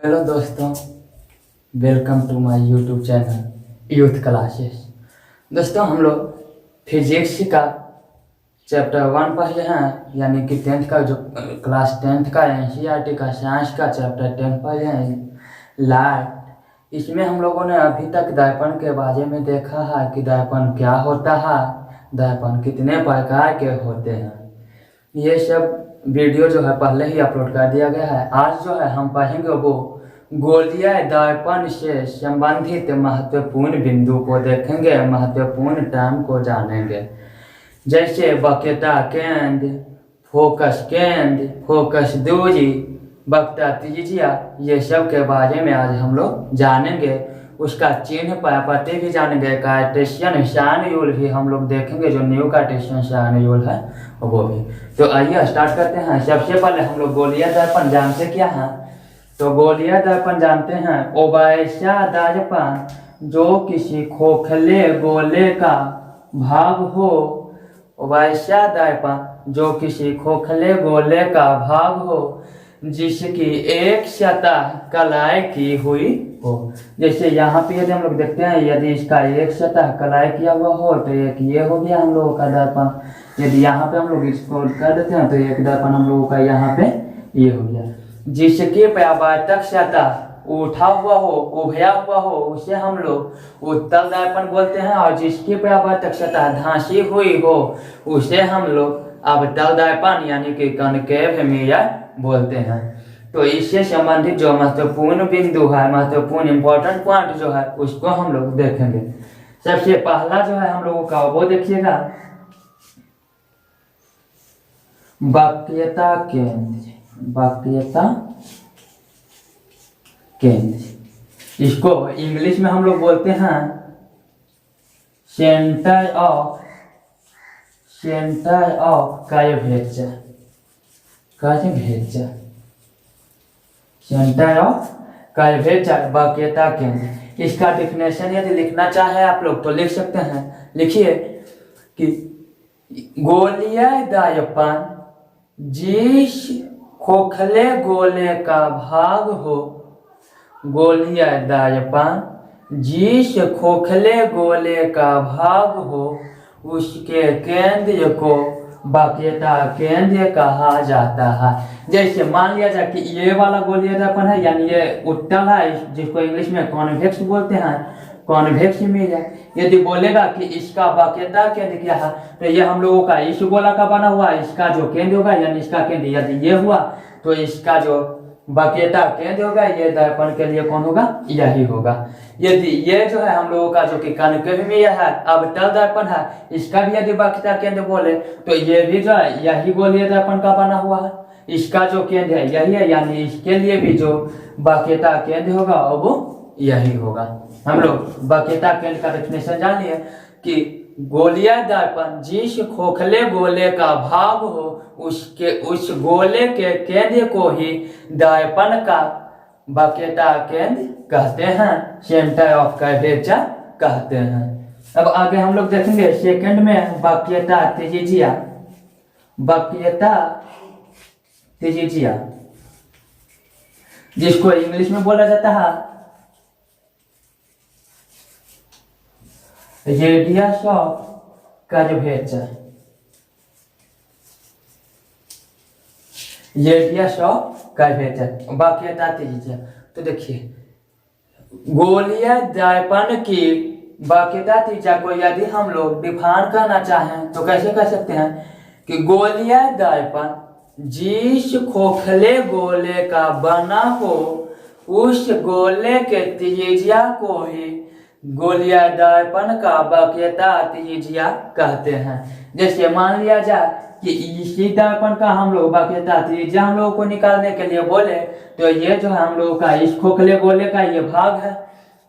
Hello दोस्तों, welcome to my YouTube channel youth classes. दोस्तों, हम लोग फिजिक्स का चैप्टर 1 पढ़े हैं, यानी कि 10th का जो क्लास 10th का एनसीईआरटी का साइंस का चैप्टर 10 पढ़े हैं, लाइट। इसमें हम लोगों ने अभी तक दर्पण के बारे में देखा है कि दर्पण क्या होता है, दर्पण कितने प्रकार के होते हैं। ये सब वीडियो जो है पहले ही अपलोड कर दिया गया है। आज जो है हम पढ़ेंगे वो गोलीय दर्पण से संबंधित महत्वपूर्ण बिंदु को देखेंगे, महत्वपूर्ण टर्म को जानेंगे, जैसे वक्रता केंद्र, फोकस केंद्र, फोकस दूरी, वक्रता त्रिज्या। ये सब के बारे में आज हम लोग जानेंगे। उसका चिन्ह प्रॉपर्टी भी जानेंगे, कार्टेशियन साइन भी हम लोग देखेंगे, जो न्यू कार्टेशियन साइन है वो भी। तो आइए स्टार्ट करते हैं। सबसे पहले हम लोग गोलीय दर्पण जानते क्या है। तो गोलीय दर्पण जानते हैं वो वैसा दर्पण जो किसी खोखले गोले का भाग हो, वैसा दर्पण जो किसी खोखले गोले का भाग हो जिसकी एक सतह कलाई की हुई हो। जैसे यहाँ पे यदि हम लोग देखते हैं, यदि इसका एक सतह कलाई किया हुआ हो तो एक ये हो गया हम लोगों का दर्पण। यदि यहाँ पे हम लोग इसको कर देते हैं तो एक दर्पण हम लोगों का यहाँ पे ये हो गया। जिसके परावर्तक सतह उठा हुआ हो, उभया हुआ हो, उसे हम लोग उत्तल दर्पण बोलते हैं, और जिसकी परावर्तक सतह धंसी हुई हो उसे हम लोग अवतल दर्पण यानी कि कॉनकेव मिरर बोलते हैं। तो इससे संबंधित जो महत्वपूर्ण बिंदु है, महत्वपूर्ण इंपॉर्टेंट पॉइंट जो है उसको हम लोग देखेंगे। सबसे पहला जो है हम लोगों का वो देखिएगा, वक्रता केंद्र। वक्रता केंद्र, इसको इंग्लिश में हम लोग बोलते हैं centre of curvature. Centre of curvature, वक्रता केंद्र। इसका डिफिनेशन यदि लिखना चाहे आप लोग तो लिख सकते हैं। लिखिए कि गोलीय दर्पण जिस खोखले गोले का भाग हो, गोलीय दर्पण जिस खोखले गोले का भाग हो उसके केंद्र को वक्रता केंद्र कहा जाता है। जैसे मान लिया जाए कि ये वाला गोलीय दर्पण है, यानी ये उत्तल है, जिसको इंग्लिश में कॉन्वेक्स बोलते हैं, कॉन्वेक्स मिरर। यदि बोलेगा कि इसका वक्रता केंद्र क्या है तो ये हम लोगों का इस गोला का बना हुआ, इसका जो केंद्र होगा यानी इसका केंद्र यदि ये हुआ तो इसका जो वक्रता केंद्र होगा ये दर्पण के लिए कौन होगा, यही होगा। यदि ये जो है हम लोगों का जो कि कॉनकेव मिरर है, अवतल दर्पण है, इसका भी यदि वक्रता केंद्र बोले तो ये भी जो है यही गोलीय दर्पण का बना हुआ है, इसका जो केंद्र है यही है, यानी इसके लिए भी जो वक्रता केंद्र होगा वो यही होगा। हम लोग वक्रता केंद्र का डेफिनेशन जान लिए कि गोलीय दर्पण जिस खोखले गोले का भाग हो उसके उस गोले के केंद्र को ही दर्पण का वक्रता केंद्र कहते हैं, सेंटर ऑफ कर्वेचर कहते हैं। अब आगे हम लोग देखेंगे सेकंड में वक्रता त्रिज्या। वक्रता त्रिज्या जिसको इंग्लिश में बोला जाता है radius of curvature. Radius of curvature, वक्रता त्रिज्या। तो देखिए गोलीय दर्पण की वक्रता त्रिज्या को यदि हम लोग डिफाइन करना चाहें तो कैसे कर सकते हैं कि गोलीय दर्पण जिस खोखले गोले का बना हो उस गोले के त्रिज्या को ही गोलीय दर्पण का वक्रता त्रिज्या कहते हैं। जैसे मान लिया जाए कि इसी दर्पण का हम लोग वक्रता त्रिज्या हम लोगों को निकालने के लिए बोले तो ये जो है हम लोगों का इस खोखले गोले का ये भाग है,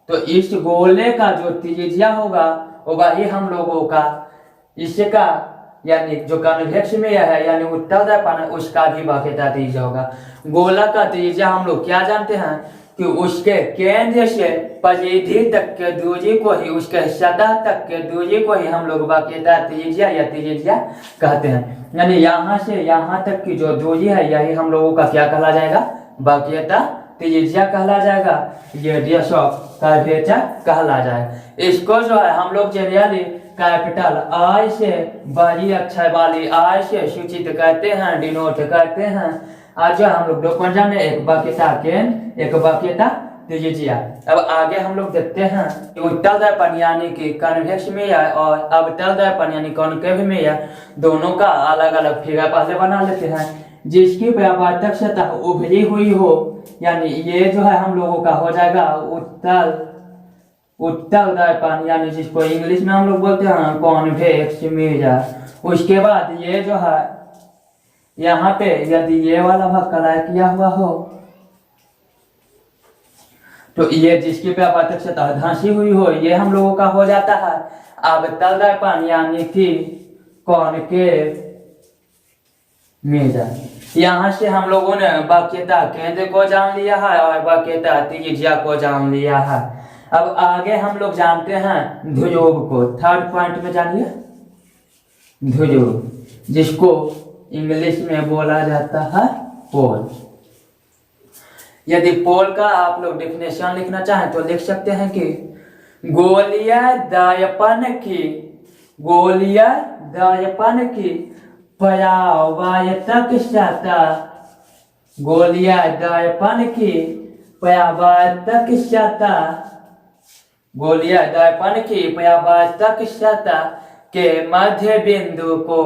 तो इस गोले का जो त्रिज्या होगा वो वही हम लोगों का इसका यानी जो कॉन्वेक्स में है यानी उत्तल दर्पण है उसका भी वक्रता त्रिज्या होगा। गोला का त्रिज्या हम लोग क्या जानते हैं कि उसके केंद्र से परिधि तक के दूरी को ही, उसके सतह तक के दूरी को ही हम लोग वक्रता त्रिज्या या त्रिज्या कहते हैं। यानी यहाँ से यहाँ तक की जो दूरी है यही हम लोगों का क्या कहला जाएगा, वक्रता त्रिज्या कहला जाएगा, रेडियस ऑफ कर्वेचर कहला जाएगा। इसको जो है हम लोग जनरली कैपिटल आई से बड़ी अक्षर वाली आई से सूचित करते हैं, डिनोट करते हैं। आज जो हम लोग दो कौन जाने, एक वक्रता केंद्र, एक वक्रता त्रिज्या। अब आगे हम लोग देखते हैं उत्तल दर्पण यानी कि कन्वेक्स मेयर और अवतल दर्पण यानी कॉनकेव मेयर, दोनों का अलग अलग फिगर पहले बना लेते हैं। जिसकी परावर्तक सतह उभरी हुई हो, यानी ये जो है हम लोगों का हो जाएगा उत्तल दर्पण, यानी जिसको इंग्लिश में हम लोग बोलते हैं कॉन्वेक्स मिरर। उसके बाद ये जो है यहाँ पे यदि ये वाला भाग कलर किया हुआ हो तो ये जिसकी परावर्तक सतह धंसी हुई हो, ये हम लोगों का हो जाता है अवतल दर्पण यानी कि कॉनकेव मिरर। यहाँ से हम लोगों ने वक्रता केंद्र को जान लिया है और वक्रता त्रिज्या को जान लिया है। अब आगे हम लोग जानते हैं ध्रुव को। थर्ड पॉइंट में जानिए ध्रुव, जिसको इंग्लिश में बोला जाता है पोल। यदि पोल का आप लोग डेफिनेशन लिखना चाहें तो लिख सकते हैं कि गोलीय दर्पण की परावर्तक सतह, गोलीय दर्पण की परावर्तक सतह, गोलीय दर्पण की परावर्तक सतह के मध्य बिंदु को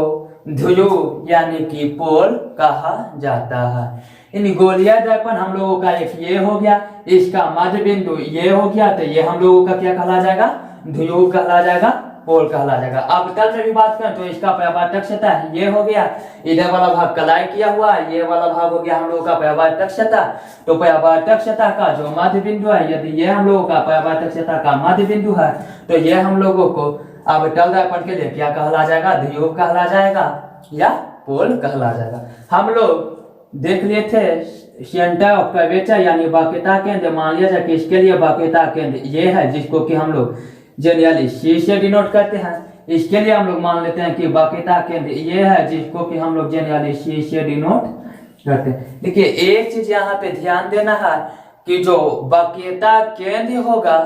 ध्रुव यानी कि पोल कहा जाता है। इन गोलीय दर्पण हम लोगों का एक ये हो गया, इसका मध्य बिंदु ये हो गया, तो ये हम लोगों का क्या कहला जाएगा, ध्रुव कहला जाएगा, पोल कहला जाएगा। अवतल में भी बात करें तो इसका परावर्तक सतह ये हो गया, इधर वाला भाग कलाई किया हुआ है, ये वाला भाग हो गया हम लोगों का परावर्तक सतह। तो परावर्तक सतह का जो मध्य बिंदु है, यदि ये हम लोगों का परावर्तक सतह का मध्य बिंदु है तो ये हम लोगों को अवतल दर्पण के लिए क्या कहला जाएगा, ध्रुव कहला जाएगा या पोल कहला जाएगा। हम लोग देख लिए थे सेंटर ऑफ कर्वेचर यानी वक्रता केंद्र। मान लिया जाए कि इसके लिए वक्रता केंद्र ये है, जिसको कि हम लोग जनरली सी से डिनोट करते हैं। इसके लिए हम लोग मान लेते हैं कि वक्रता केंद्र ये है, जिसको कि हम लोग जनरली सी से डिनोट करते हैं। देखिए एक चीज यहाँ पे ध्यान देना है कि जो वक्रता केंद्र होगा,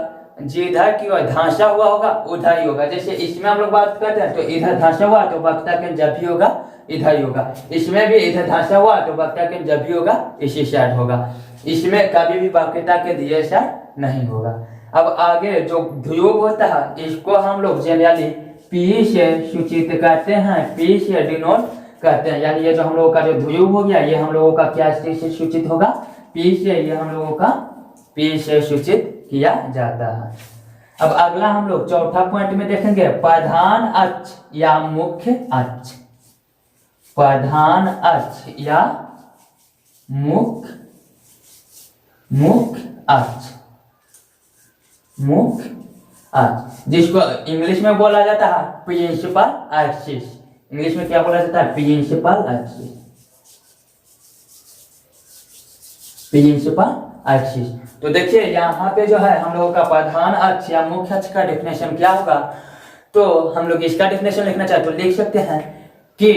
जिधर की ओर धंसा हुआ होगा उधर ही होगा। जैसे इसमें हम लोग बात करते हैं तो इधर धंसा हुआ तो वक्रता केंद्र जब भी होगा इधर ही होगा, इसमें भी इधर धंसा हुआ तो वक्रता केंद्र जब भी होगा इसी साइड होगा, इसमें कभी भी वक्रता केंद्र ये साइड नहीं होगा। अब आगे जो ध्रुव होता है इसको हम लोग जनरली पी से सूचित करते हैं, पी से डिनोट करते हैं। यानी ये जो हम लोगों का जो ध्रुव हो गया ये हम लोगों का क्या से सूचित होगा, पी से, ये हम लोगों का पी से सूचित किया जाता है। अब अगला हम लोग चौथा पॉइंट में देखेंगे प्रधान अक्ष या मुख्य अक्ष। प्रधान अक्ष या मुख्य अक्ष, मुख्य अक्ष, जिसको इंग्लिश में बोला जाता है प्रिंसिपल एक्सिस। इंग्लिश में क्या बोला जाता है, प्रिंसिपल एक्सिस, प्रिंसिपल एक्सिस। तो देखिए यहाँ पे जो है हम लोगों का प्रधान अक्ष या मुख्य अक्ष का डेफिनेशन क्या होगा, तो हम लोग इसका डेफिनेशन लिखना चाहे तो लिख सकते हैं कि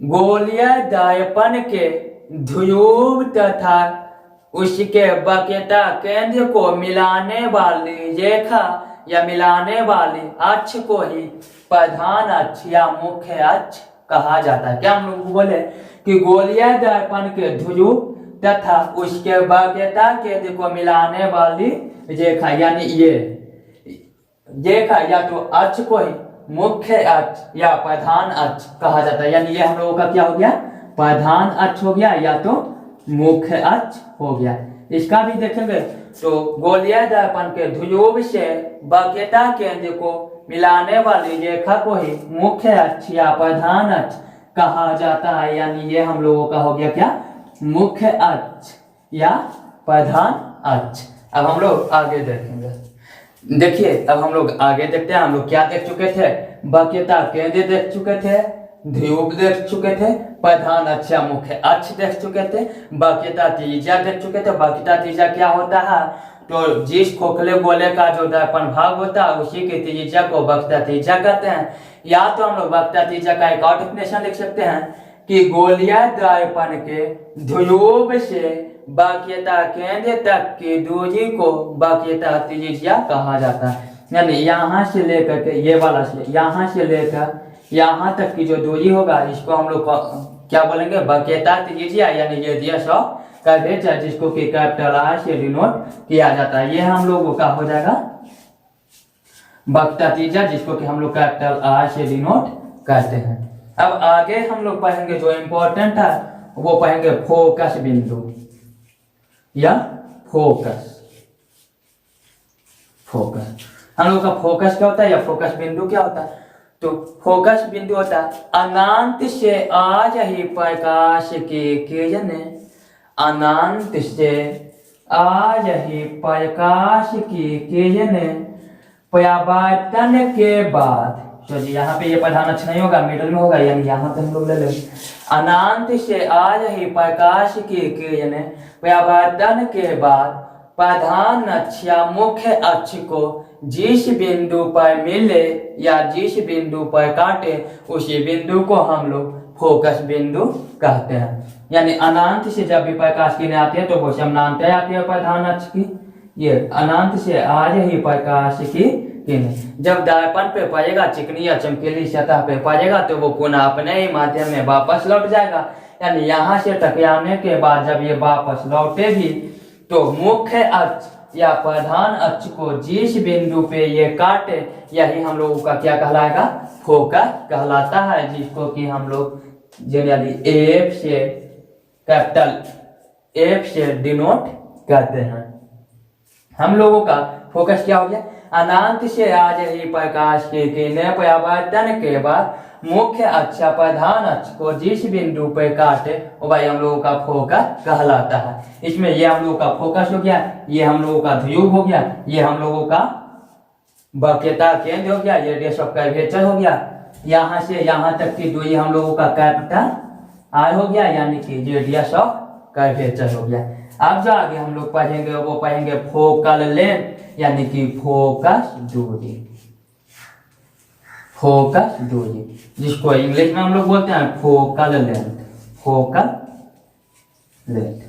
गोलीय दर्पण के ध्रुव तथा उसके वक्रता केंद्र को मिलाने वाली रेखा या मिलाने वाली अक्ष को ही प्रधान अक्ष या मुख्य अक्ष कहा जाता है। क्या हम लोग बोले कि गोलीय दर्पण के ध्रुव तथा उसके वक्रता केंद्र को मिलाने वाली रेखा, यानी ये रेखा या तो अक्ष को ही मुख्य अक्ष या प्रधान अक्ष कहा जाता है। यानी ये हम लोगों का क्या हो गया, प्रधान अक्ष हो गया या तो मुख्य अक्ष हो गया। इसका भी देखेंगे तो गोलीय दर्पण के ध्रुव से वक्रता केंद्र को मिलाने वाली रेखा को ही मुख्य अक्ष या प्रधान अक्ष कहा जाता है। यानी ये हम लोगों का हो गया क्या, मुख्य अक्ष या प्रधान अक्ष। अब हम लोग आगे देखेंगे। देखिए अब हम लोग आगे देखते हैं। हम लोग क्या देख चुके थे, वक्रता केंद्र देख चुके थे, ध्रुव देख चुके थे, प्रधान अक्ष या मुख्य अक्ष देख चुके थे, वक्रता त्रिज्या देख चुके थे। वक्रता त्रिज्या क्या होता है, तो जिस खोखले गोले का जो दर्पण भाग होता है उसी की त्रिज्या को वक्रता त्रिज्या कहते हैं। या तो हम लोग वक्रता त्रिज्या का एक और डेफिनेशन लिख सकते हैं कि गोलीय दर्पण के ध्रुव से बाक्यता केंद्र तक की दूरी को बाक्यता त्रिज्या कहा जाता है। यानी यहाँ से लेकर के ये वाला से यहाँ से लेकर यहाँ तक की जो दूरी होगा इसको हम लोग क्या बोलेंगे, बाक्यता त्रिज्या यानी रेडियस ऑफ कर्वेचर, जिसको कि कैपिटल आर से डिनोट किया जाता है। ये हम लोगों का हो जाएगा बाक्यता त्रिज्या, जिसको कि हम लोग कैपिटल आर से डिनोट करते हैं। अब आगे हम लोग पढ़ेंगे जो इम्पोर्टेंट है वो पढ़ेंगे फोकस बिंदु या फोकस। हम लोग का फोकस क्या होता है या फोकस बिंदु क्या होता है? तो फोकस बिंदु होता है अनंत से आ रही प्रकाश की किरण, अनंत से आ रही प्रकाश की किरण परावर्तन के बाद, चलिए यहाँ पे ये प्रधान अच्छा नहीं होगा, मिडल में होगा, यानी यहाँ पे हम लोग ले लेंगे अनंत से आ रही प्रकाश की किरण परावर्तन के बाद प्रधान अक्ष या मुख्य अक्ष को जिस बिंदु पर मिले या जिस बिंदु पर काटे उसी बिंदु को हम लोग फोकस बिंदु कहते हैं। यानी अनंत से जब भी प्रकाश किरणें आती है तो वो समानांतर आती है प्रधान अक्ष की। ये अनंत से आ रही प्रकाश की किरणें जब दर्पण पे पड़ेगा, चिकनी या चमकीली सतह पे पड़ेगा, तो वो पुनः अपने ही माध्यम में वापस लौट जाएगा। यानी यहाँ से टकराने के बाद जब ये वापस लौटेगी तो मुख्य अक्ष या प्रधान अक्ष को जिस बिंदु पे ये काटे यही हम लोगों का क्या कहलाएगा, फोकस कहलाता है, जिसको कि हम लोग जनरली एफ से कैपिटल एफ से डिनोट करते हैं। हम लोगों का फोकस क्या हो गया, अनंत से आ रही प्रकाश की किरणें परावर्तन के बाद मुख्य अक्ष या प्रधान अक्ष को जिस बिंदु पर काटे वो भाई हम लोगों का फोकस कहलाता है। इसमें ये हम लोगों का फोकस हो गया, ये हम लोगों का ध्रुव हो गया, ये हम लोगों का बाक्यता केंद्र हो गया, ये रेडियस ऑफ कर्वेचर हो गया, यहाँ से यहाँ तक की दूरी हम लोगों का कैपिटल आर हो गया, यानी कि रेडियस ऑफ कर्वेचर हो गया। अब जो आगे हम लोग पढ़ेंगे वो पढ़ेंगे फोकल लेंथ यानी कि फोकस दूरी। फोकस दूरी जिसको इंग्लिश में हम लोग बोलते हैं फोकल लेंथ, फोकल लेंथ।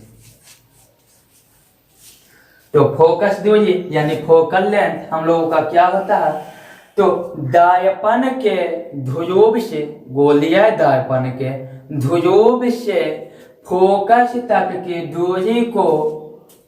तो फोकस दूरी यानी फोकल लेंथ हम लोगों का क्या होता है, तो दर्पण के ध्रुव से, गोलीय दर्पण के ध्रुव से फोकस तक की दूरी को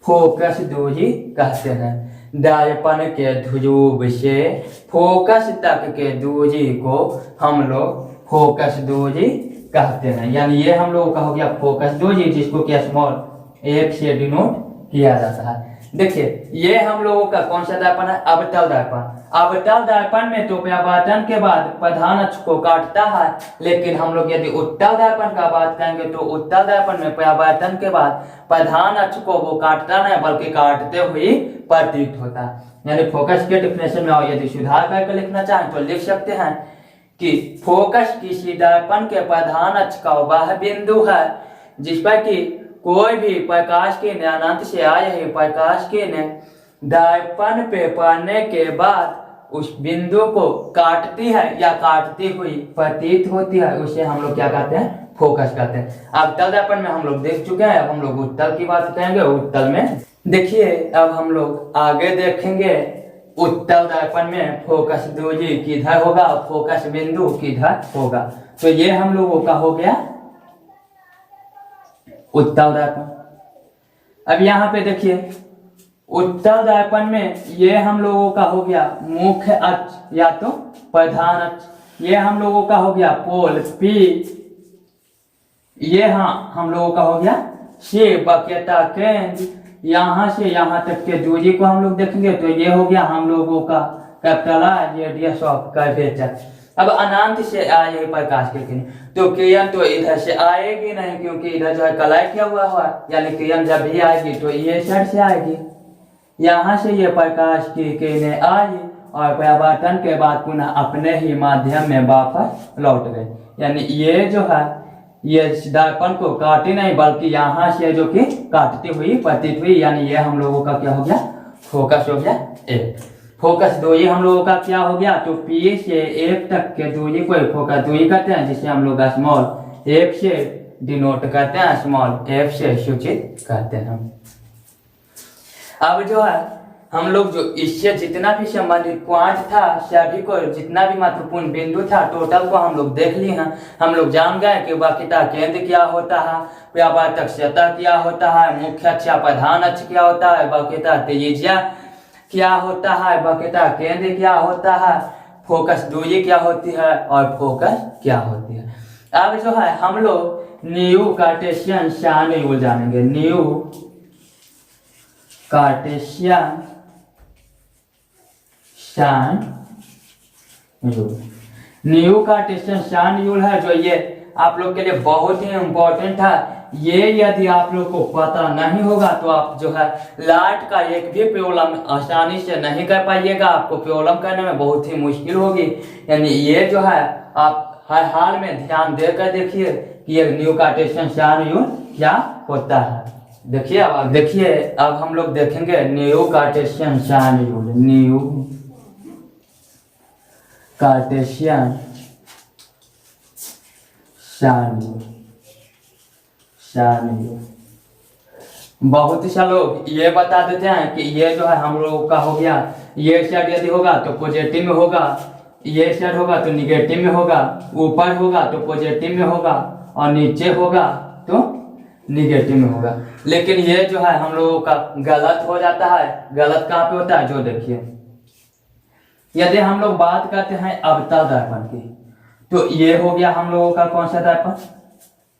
फोकस दूरी कहते हैं। दर्पण के ध्रुव से फोकस तक के दूरी को हम लोग फोकस दूरी कहते हैं। यानी ये हम लोगों का हो गया फोकस दूरी, जिसको कि स्मॉल एफ से डिनोट किया जाता है। देखिए ये हम लोगों का कौन सा दर्पण है, अवतल दर्पण। अवतल दर्पण में तो परावर्तन के बाद प्रधान अक्ष को काटता है, लेकिन हम लोग यदि उत्तल दर्पण का बात करेंगे तो उत्तल दर्पण में परावर्तन के बाद प्रधान अक्ष को वो काटता नहीं बल्कि काटते हुए प्रतीत होता है। यानी फोकस के डिफिनेशन में यदि सुधार करके लिखना चाहें तो लिख सकते हैं कि फोकस किसी दर्पण के प्रधान अक्ष का वह बिंदु है जिस पर कि कोई भी प्रकाश की अनंत से आ रही प्रकाश की दर्पण पे पड़ने के बाद उस बिंदु को काटती है या काटती हुई प्रतीत होती है, उसे हम लोग क्या कहते हैं, फोकस कहते हैं। अब तल दर्पण में हम लोग देख चुके हैं, अब हम लोग उत्तल की बात करेंगे। उत्तल में देखिए अब हम लोग आगे देखेंगे उत्तल दर्पण में फोकस दूरी किधर होगा, फोकस बिंदु किधर होगा। तो ये हम लोगों का हो गया उत्तल दर्पण। अब यहाँ पे देखिए उत्तल दर्पण में ये हम लोगों का हो गया मुख्य अक्ष या तो प्रधान अक्ष, ये हम लोगों का हो गया पोल पी, ये हम लोगों का हो गया सी बाक्यता केंद्र। यहाँ से यहाँ तक के दूरी को हम लोग देखेंगे तो ये हो गया हम लोगों का capital R radius of curvature. अब अनंत से आए प्रकाश की किरण, तो किरण तो इधर से आएगी नहीं क्योंकि इधर जो है कलाई किया हुआ है, यानी किरण जब भी आएगी तो ये साइड से आएगी। यहाँ से ये प्रकाश की किरणें आई और परावर्तन के बाद पुनः अपने ही माध्यम में वापस लौट गए। यानी ये जो है ये दर्पण को काटी नहीं बल्कि यहाँ से जो कि काटती हुई प्रतीत हुई, यानी ये हम लोगों का क्या हो गया, फोकस हो गया एक। फोकस दूरी हम लोगों का क्या हो गया, तो पी से एफ तक के दूरी को फोकस दूरी कहते हैं, जिसे हम लोग स्मॉल एफ से डिनोट करते हैं, स्मॉल f से सूचित करते हैं। अब जो है हम लोग जो इससे जितना भी संबंधित पॉइंट था, सभी को जितना भी महत्वपूर्ण बिंदु था टोटल को हम लोग देख लिए हैं। हम लोग जान गए कि वक्रता केंद्र क्या होता है, व्यापारक सतह क्या होता है, मुख्य अक्ष प्रधान अक्ष क्या होता है, वक्रता त्रिज्या क्या होता है, वक्रता केंद्र क्या होता है, फोकस दूरी क्या होती है और फोकस क्या होती है। अब जो है हम लोग न्यू कार्टेशियन शान यूल जानेंगे। न्यू कार्टेशियन शान यूल, न्यू कार्टेशियन शान यूल है जो ये आप लोग के लिए बहुत ही इम्पोर्टेंट है। ये यदि आप लोग को पता नहीं होगा तो आप जो है लाट का एक भी प्रॉब्लम आसानी से नहीं कर पाइएगा, आपको प्रॉब्लम करने में बहुत ही मुश्किल होगी। यानी ये जो है आप हर हाल में ध्यान देकर देखिए कि ये न्यू कार्टेशियन शान यूल क्या होता है। देखिए अब हम लोग देखेंगे न्यू कार्टेशियन शान यूल। न्यू कार्टेशियन शान यूल, बहुत सा लोग ये बता देते हैं कि ये जो है हम लोगों का हो गया, ये साइड यदि होगा तो पॉजिटिव में होगा, ये साइड होगा तो निगेटिव में होगा, ऊपर होगा तो पॉजिटिव में होगा और नीचे होगा तो निगेटिव में होगा। लेकिन ये जो है हम लोगों का गलत हो जाता है। गलत कहाँ पे होता है जो देखिए, यदि हम लोग बात करते हैं अवतल दर्पण की तो ये हो गया हम लोगों का कौन सा दर्पण,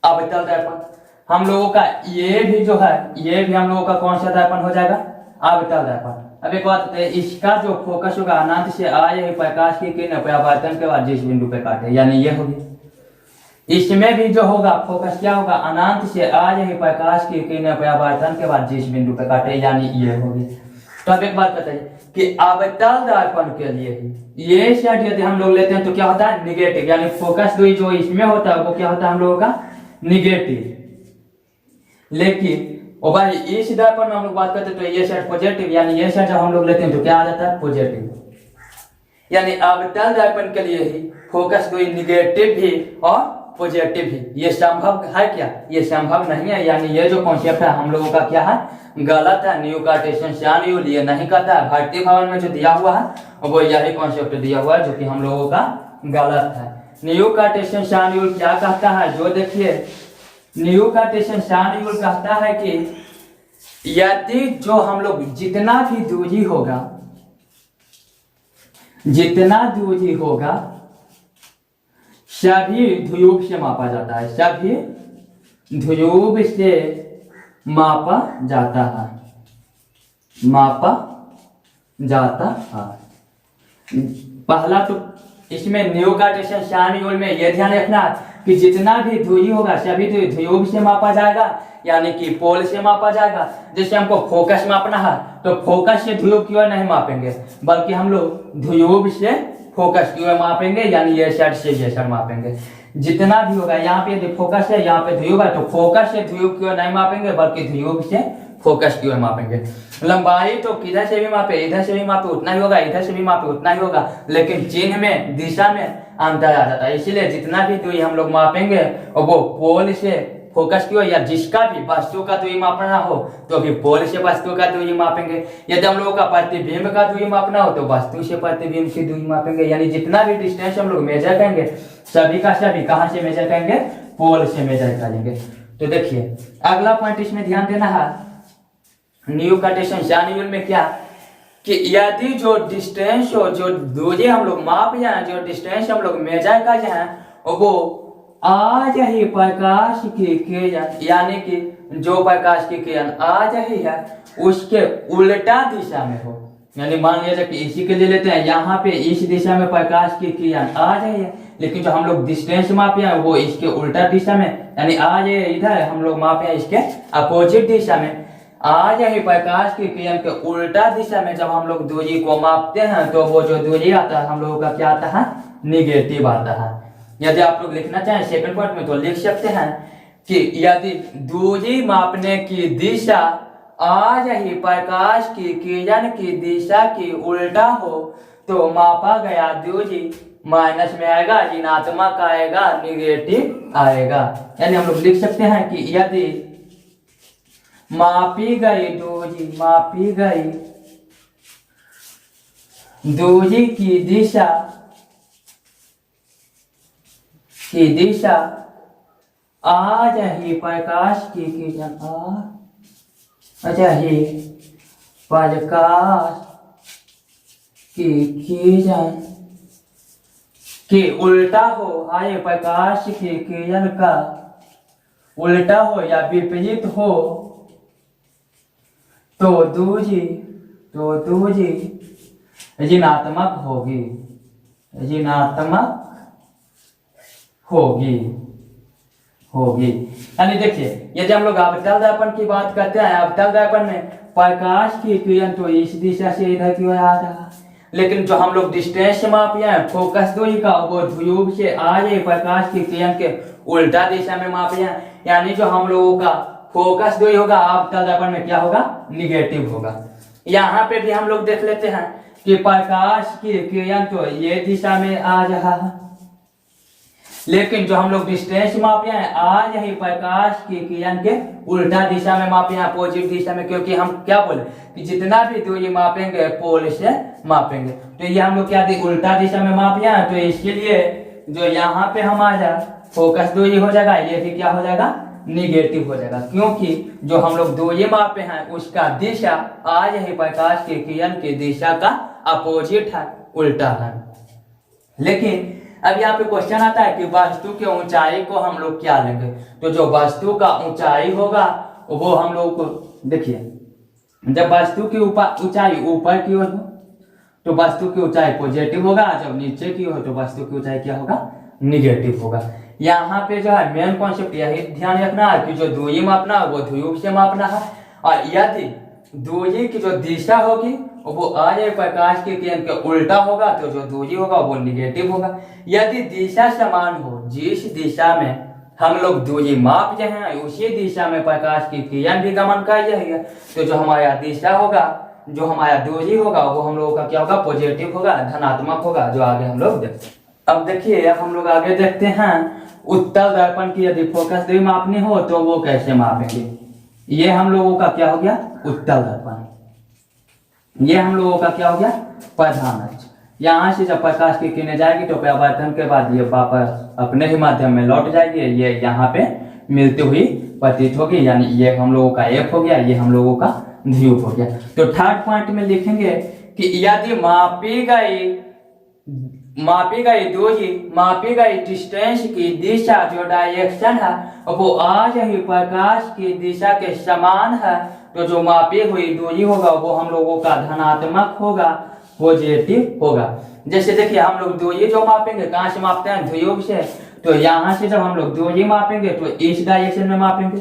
अवतल दर्पण। हम लोगों का ये भी जो है ये भी हम लोगों का कौन सा दर्पण हो जाएगा, अवतल दर्पण। अब एक बात है, इसका जो फोकस होगा अनंत से आए हुए प्रकाश की किरण परावर्तन के बाद जिस बिंदु पे काटे, यानी ये होगी। इसमें भी जो होगा फोकस क्या होगा, अनंत से आए हुए प्रकाश की किरण परावर्तन के बाद जिस बिंदु पे काटे, यानी ये होगी। तो अब एक बात बताइए कि अवतल दर्पण के लिए ये साइड यदि हम लोग लेते हैं तो क्या होता है, निगेटिव। यानी फोकस दूरी जो इसमें होता है वो क्या होता है हम लोगों का, निगेटिव। लेकिन और भाई इस दर्पण में हम लोग बात करते हैं तो ये साइड पॉजिटिव, यानी ये साइड जब हम लोग लेते हैं तो क्या आ जाता है, पॉजिटिव। यानी अवतल दर्पण के लिए ही फोकस दूरी निगेटिव भी और पॉजिटिव भी, ये संभव है क्या, ये संभव नहीं है। यानी ये जो कॉन्सेप्ट है हम लोगों का क्या है, गलत है। न्यू कार्टेशियन शान यूल ये नहीं कहता है। भारतीय भवन में जो दिया हुआ है वो यही कॉन्सेप्ट दिया हुआ है जो कि हम लोगों का गलत है। न्यू कार्टेशियन शान यूल क्या कहता है, जो देखिए न्यू कार्टेशियन शान यूल कहता है कि यदि जो हम लोग जितना भी दूरी होगा, जितना दूरी होगा सभी ध्रुव से मापा जाता है, सभी ध्रुव से मापा जाता है, मापा जाता है। पहला तो इसमें न्यू कार्टेशियन शान यूल में यह ध्यान रखना कि जितना भी दूरी होगा सभी ध्रुव से मापा जाएगा, यानी कि पोल से मापा जाएगा। जैसे हमको फोकस मापना है तो फोकस से ध्रुव की ओर नहीं मापेंगे, बल्कि हम लोग ध्रुव से फोकस की ओर मापेंगे, यानी ये साइड से ये साइड मापेंगे। जितना भी होगा यहाँ पे यदि फोकस है, यहाँ पे ध्रुव है, तो फोकस से ध्रुव की ओर नहीं मापेंगे बल्कि ध्रुव से फोकस की ओर मापेंगे। लंबाई तो किधर से भी मापे, इधर से भी मापे उतना ही होगा, इधर से भी मापे उतना ही होगा, लेकिन चिन्ह में, दिशा में अंतर आ जाता है। इसीलिए जितना भी दूरी हम लोग मापेंगे और वो पोल से फोकस की ओर, या जिसका भी वस्तु का दूरी मापना हो तो भी पोल से वस्तु का दूरी मापेंगे। यदि हम लोगों का प्रतिबिंब का दूरी मापना हो तो वस्तु से प्रतिबिंब की दूरी मापेंगे। यानी जितना भी डिस्टेंस हम लोग मेजर करेंगे सभी का सभी कहाँ से मेजर करेंगे, पोल से मेजर करेंगे। तो देखिए अगला पॉइंट इसमें ध्यान देना है, न्यू कार्टेशियन शान यूल में क्या कि यदि जो डिस्टेंस हो, जो दूरी हम लोग माप जाए, जो डिस्टेंस हम लोग मेजर कर जाए वो आज ही प्रकाश की किरण, यानी कि जो प्रकाश की किरण आज ही है उसके उल्टा दिशा में हो। यानी मान लीजिए कि इसी के लिए लेते हैं, यहाँ पे इस दिशा में प्रकाश की किरण आ रही है, लेकिन जो हम लोग डिस्टेंस मापे हैं वो इसके उल्टा दिशा में, यानी आज इधर हम लोग मापे हैं इसके अपोजिट दिशा में। आज ही प्रकाश की किरण के उल्टा दिशा में जब हम लोग दूरी को मापते हैं तो वो जो दूरी आता है हम लोगों का क्या आता है, निगेटिव आता है। यदि आप लोग लिखना चाहें सेकंड पार्ट में तो लिख सकते हैं कि यदि दूरी मापने की दिशा आज ही प्रकाश की किरण की दिशा की उल्टा हो तो मापा गया दूजी माइनस में आएगा, ऋणात्मक आएगा, निगेटिव आएगा। यानी हम लोग लिख सकते हैं कि यदि मापी गई दूजी की दिशा आज ही प्रकाश की किरण प्रकाश की किरण के उल्टा हो, आए प्रकाश की किरण का उल्टा हो या विपरीत हो, तो दूजी ऋणात्मक होगी। यानी देखिए, यदि हम लोग अवतल दर्पण की बात करते हैं, अवतल दर्पण में प्रकाश की किरण तो इस दिशा से इधर की ओर आ रहा, लेकिन जो हम लोग डिस्टेंस मापे हैं फोकस दूरी का, वो ध्रुव से आ रही प्रकाश की किरण के उल्टा दिशा में मापे हैं। यानी जो हम लोगों का फोकस दूरी होगा अवतल दर्पण में क्या होगा, निगेटिव होगा। यहाँ पे भी हम लोग देख लेते हैं कि प्रकाश की किरण तो ये दिशा में आ रहा है, लेकिन जो हम लोग डिस्टेंस मापे हैं आज ही प्रकाश की किरण के उल्टा दिशा में मापे हैं, अपोजिट दिशा में। क्योंकि हम क्या बोले कि जितना भी दूरी मापेंगे पोल से मापेंगे, तो ये हम लोग क्या उल्टा दिशा में मापे हैं, तो इसके लिए जो यहाँ पे हमारा फोकस दूरी हो जाएगा, ये भी क्या हो जाएगा, निगेटिव हो जाएगा। क्योंकि जो हम लोग दूरी मापे हैं उसका दिशा आज ही प्रकाश की किरण की दिशा का अपोजिट है, उल्टा है। लेकिन अब यहाँ पे क्वेश्चन आता है कि वस्तु की ऊंचाई को हम लोग क्या लेंगे, तो जो वस्तु का ऊंचाई होगा वो हम लोग को देखिए, जब वस्तु की ऊंचाई ऊपर की ओर हो तो वस्तु की ऊंचाई पॉजिटिव होगा, जब नीचे की हो तो वस्तु की ऊंचाई क्या होगा, निगेटिव होगा। यहाँ पे जो है मेन कॉन्सेप्ट यही ध्यान रखना है कि जो दूरी मापना है वो ध्रुव से मापना है, और यदि दूरी की जो दिशा होगी वो आज प्रकाश की किरण के उल्टा होगा, तो जो दूरी होगा वो निगेटिव होगा। यदि दिशा समान हो, जिस दिशा में हम लोग दूरी माप रहे हैं उसी दिशा में प्रकाश की किरण भी गमन कर रही है, तो जो हमारा दिशा होगा, जो हमारा दूरी होगा वो हम लोगों का क्या होगा, पॉजिटिव होगा, धनात्मक होगा, जो आगे हम लोग देखते हैं। अब देखिए, अब हम लोग आगे देखते हैं उत्तल दर्पण की यदि फोकस दूरी मापनी हो तो वो कैसे मापेंगे। ये हम लोगों का क्या हो गया, उत्तल दर्पण। ये हम लोगों का क्या हो गया, प्रधान अक्ष। यहाँ से जब प्रकाश की किरणें जाएगी तो परावर्तन के बाद ये वापस अपने ही माध्यम में लौट जाएगी, ये यहाँ पे मिलती हुई प्रतीत होगी। यानी ये हम लोगों का एफ हो गया, ये हम लोगों का ध्रुव हो गया। तो थर्ड पॉइंट में लिखेंगे कि यदि मापी गई डिस्टेंस की दिशा जो डायरेक्शन है वो आज ही प्रकाश की दिशा के समान है, तो जो मापी हुई दूरी होगा वो हम लोगों का धनात्मक होगा, पॉजिटिव होगा। जैसे देखिए, हम लोग दूरी जो मापेंगे कहाँ से मापते हैं, ध्रुव से, तो यहाँ से जब हम लोग दूरी मापेंगे तो इस डायरेक्शन में मापेंगे,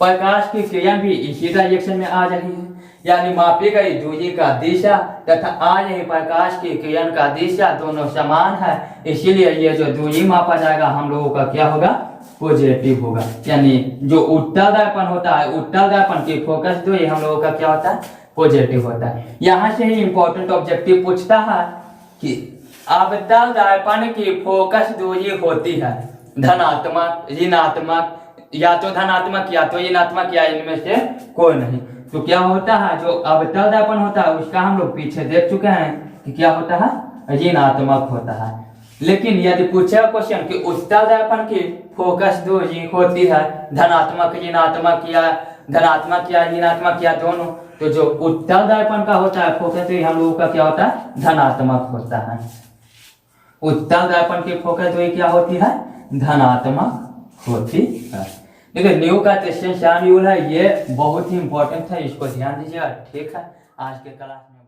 प्रकाश की किरण भी इसी डायरेक्शन में आ रही है। यानी मापी गई दूरी का दिशा तथा आ रही प्रकाश की किरण का दिशा दोनों समान है, इसीलिए ये जो दूरी मापा जाएगा हम लोगों का क्या होगा, पॉजिटिव होगा। यानी जो उत्तल दर्पण होता है, उत्तल दर्पण की फोकस दूरी हम लोगों का क्या होता है, पॉजिटिव होता है। यहाँ से ही इंपॉर्टेंट ऑब्जेक्टिव पूछता है कि अवतल दर्पण की फोकस दूरी होती है धनात्मक, ऋणात्मक, या तो धनात्मक या तो ऋणात्मक, या इनमें से कोई नहीं। तो क्या होता है, जो अवतल दर्पण होता है उसका हम लोग पीछे देख चुके हैं कि क्या होता है, ऋणात्मक होता है। लेकिन यदि पूछेगा क्वेश्चन कि उत्तल दर्पण की फोकस दूरी होती है धनात्मक, ऋणात्मक, या ऋणात्मक या दोनों, तो जो उत्तल दर्पण का होता है फोकस दूरी हम लोगों का क्या होता है, धनात्मक होता है। उत्तल दर्पण की फोकस दूरी क्या होती है, धनात्मक होती है। देखिए, न्यू का क्वेश्चन रूल है, ये बहुत ही इंपॉर्टेंट है, इसको ध्यान दीजिएगा। ठीक है, आज के क्लास में